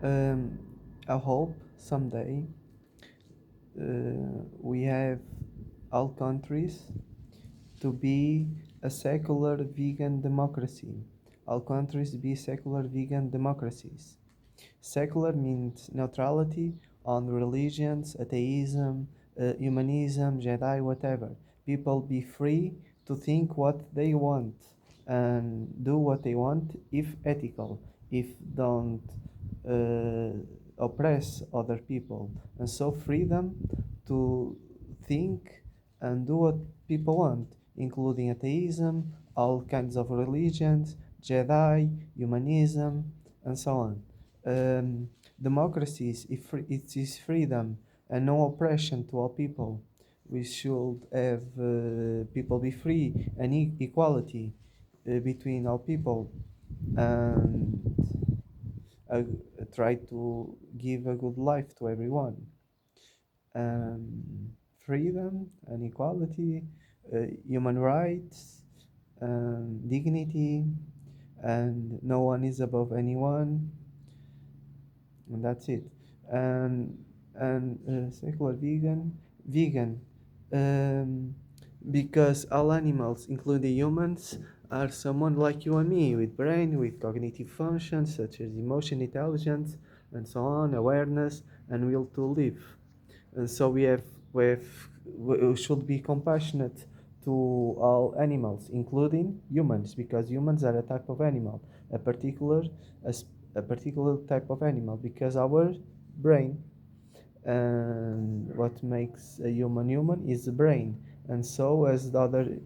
Um, I hope someday we have all countries to be a secular vegan democracy. All countries be secular vegan democracies. Secular means neutrality on religions, atheism, humanism, Jedi, whatever. People be free to think what they want and do what they want if ethical, if don't uh, oppress other people. And so freedom to think and do what people want, including atheism, all kinds of religions, Jedi, humanism, and so on. Um, Democracies, if it is freedom and no oppression to all people. We should have people be free and equality between all people and uh, try to give a good life to everyone. Um, Freedom and equality, human rights, dignity, and no one is above anyone, and that's it. And secular vegan, um, because all animals, including humans, are someone like you and me, with brain, with cognitive functions such as emotion, intelligence, and so on, awareness, and will to live. And so we should be compassionate to all animals, including humans, because humans are a type of animal, a particular a, a particular type of animal, because our brain, and what makes a human is the brain. And so as the other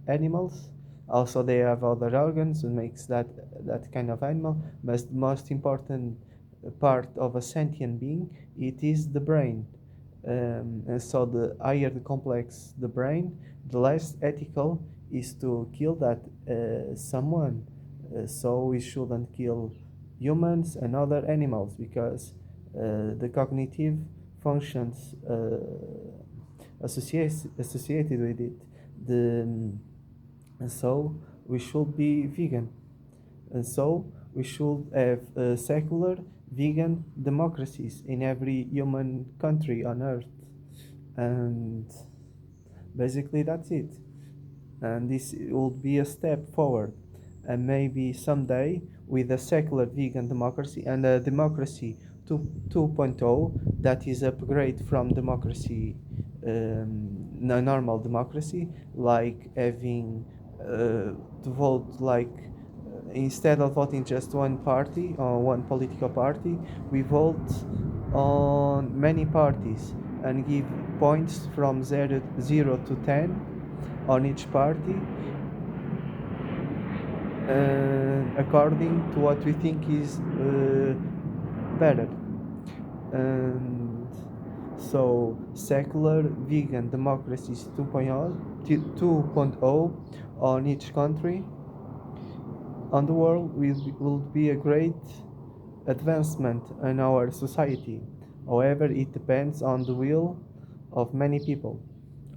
animals, also they have other organs and makes that kind of animal. But the most important part of a sentient being, it is the brain. And so the higher the complex the brain, the less ethical is to kill that someone. So we shouldn't kill humans and other animals, because the cognitive functions associated with it. The, and so we should be vegan. And so we should have secular vegan democracies in every human country on earth. And basically that's it. And this would be a step forward. And maybe someday, with a secular vegan democracy and a democracy 2.0, that is upgrade from democracy, a normal democracy, like having to vote like instead of voting just one party or one political party, we vote on many parties and give points from 0 to 10 on each party, according to what we think is better. And so secular vegan democracies 2.0 on each country on the world will be a great advancement in our society. However, it depends on the will of many people,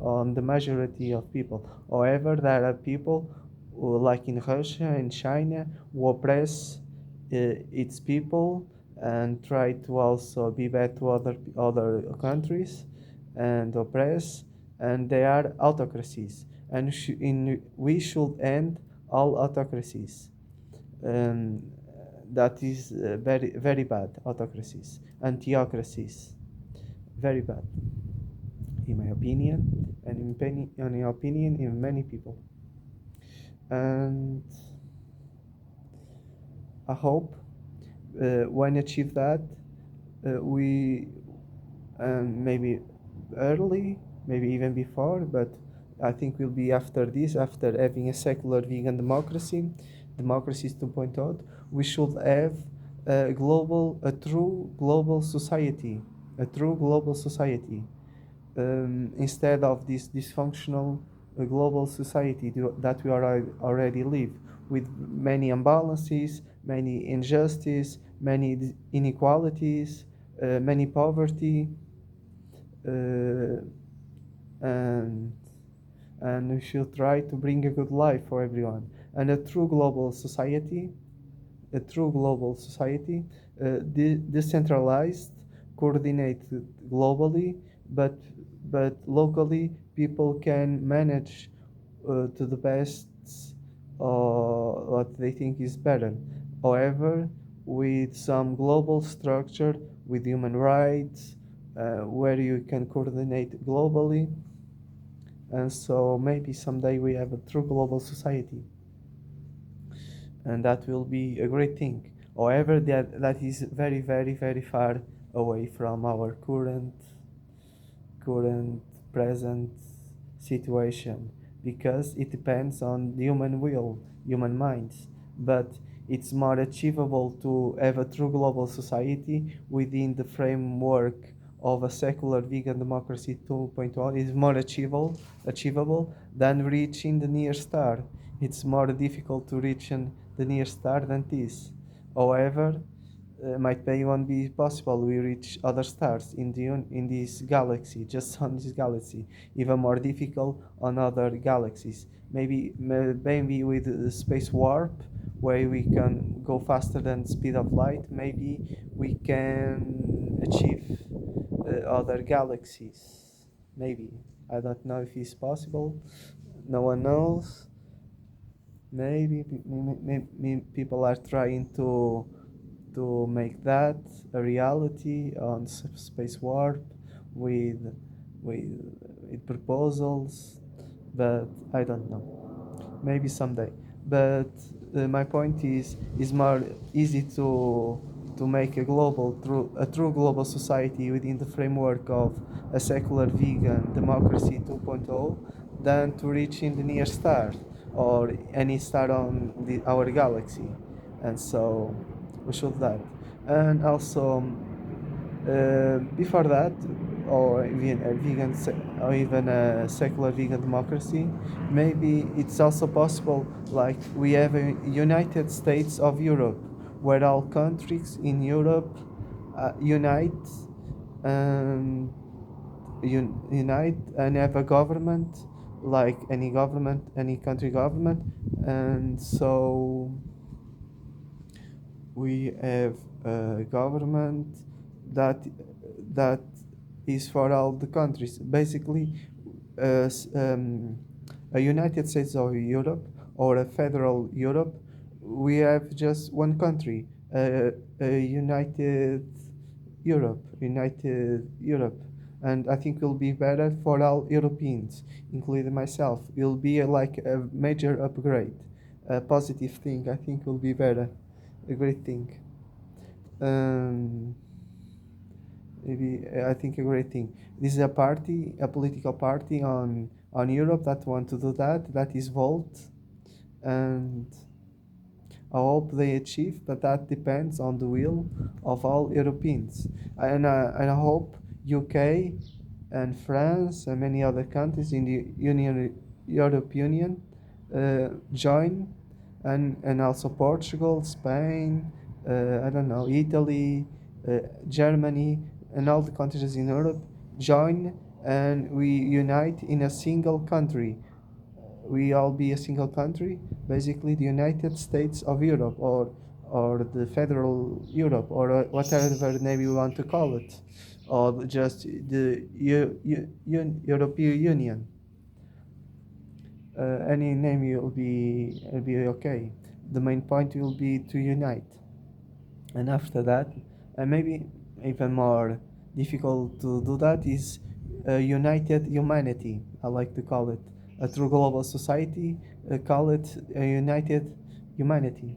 on the majority of people. However, there are people who, like in Russia and China, who oppress its people and try to also be bad to other countries and oppress, and they are autocracies. And we should end all autocracies. Um, that is very bad, autocracies and theocracies, very bad in my opinion, and in your opinion in many people. And I hope when achieve that, we maybe early, maybe even before, but I think will be after this, after having a secular vegan democracy, democracies 2.0, we should have a true global society, a true global society, instead of this dysfunctional global society that we already live, with many imbalances, many injustice, many inequalities, many poverty, uh, and we should try to bring a good life for everyone. And a true global society a true global society, decentralized, coordinated globally, but locally people can manage to the best what they think is better. However, with some global structure, with human rights, where you can coordinate globally, and so maybe someday we have a true global society, and that will be a great thing. However, that is very, very, very far away from our current present situation, because it depends on human will, human minds. But it's more achievable to have a true global society within the framework of a secular vegan democracy 2.0 is more achievable than reaching the near star. It's more difficult to reach the near star than this. However, might may one be possible we reach other stars in in this galaxy, just on this galaxy, even more difficult on other galaxies. Maybe with the space warp, where we can go faster than the speed of light, maybe we can achieve other galaxies. Maybe, I don't know if it's possible. No one knows. Maybe people are trying to make that a reality on space warp with with proposals, but I don't know. Maybe someday. But my point is more easy to make a true global society within the framework of a secular vegan democracy 2.0 than to reach in the near star or any star on our galaxy. And so we should that. And also, before that, or even a or even a secular vegan democracy, maybe it's also possible. Like we have a United States of Europe, where all countries in Europe unite, um, unite and have a government, like any government, any country government, and so we have a government that that is for all the countries. Basically, uh, a United States of Europe or a federal Europe, we have just one country, a United Europe, and I think it will be better for all Europeans, including myself. It will be like a major upgrade, a positive thing. I think will be better, a great thing. Um, Maybe I think a great thing. This is a party, a political party on Europe that want to do that. That is Volt, and I hope they achieve, but that depends on the will of all Europeans. And I hope UK and France and many other countries in the Europe Union join, and also Portugal, Spain, I don't know, Italy, uh, Germany, and all the countries in Europe join, and we unite in a single country. We all be a single country, basically the United States of Europe, or the Federal Europe, or whatever name you want to call it, or just the European Union. Any name will be okay. The main point will be to unite, and after that, and maybe even more difficult to do that is a united humanity. I like to call it a true global society. Call it a united humanity,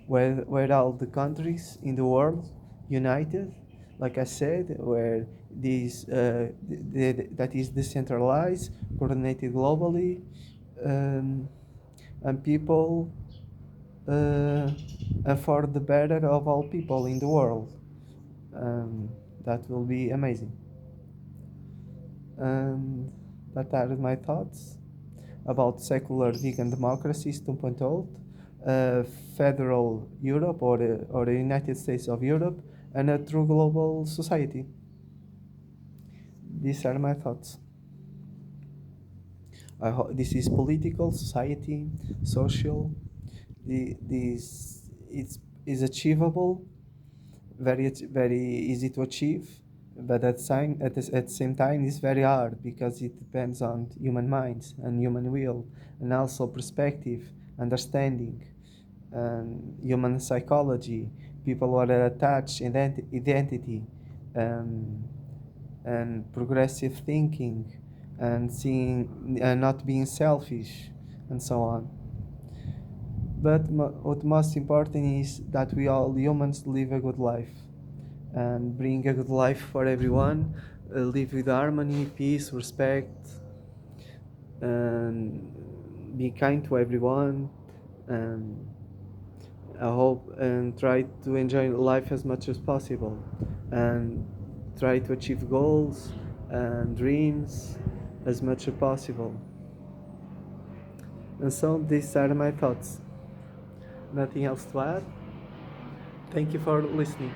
where all the countries in the world united, like I said, where that is decentralized, coordinated globally, um, and people and for the better of all people in the world. Um, that will be amazing. And that are my thoughts about secular vegan democracies 2.0, uh, federal Europe or the United States of Europe, and a true global society. These are my thoughts. This is political, society, social. This is achievable, very easy to achieve, but at the same time it's very hard because it depends on human minds and human will, and also perspective, understanding, and human psychology, people who are attached identity, um, and progressive thinking, and seeing and not being selfish, and so on. But what most important is that we all humans live a good life and bring a good life for everyone. Live with harmony, peace, respect, and be kind to everyone. And I hope and try to enjoy life as much as possible, and try to achieve goals and dreams as much as possible. And so these are my thoughts. Nothing else to add. Thank you for listening.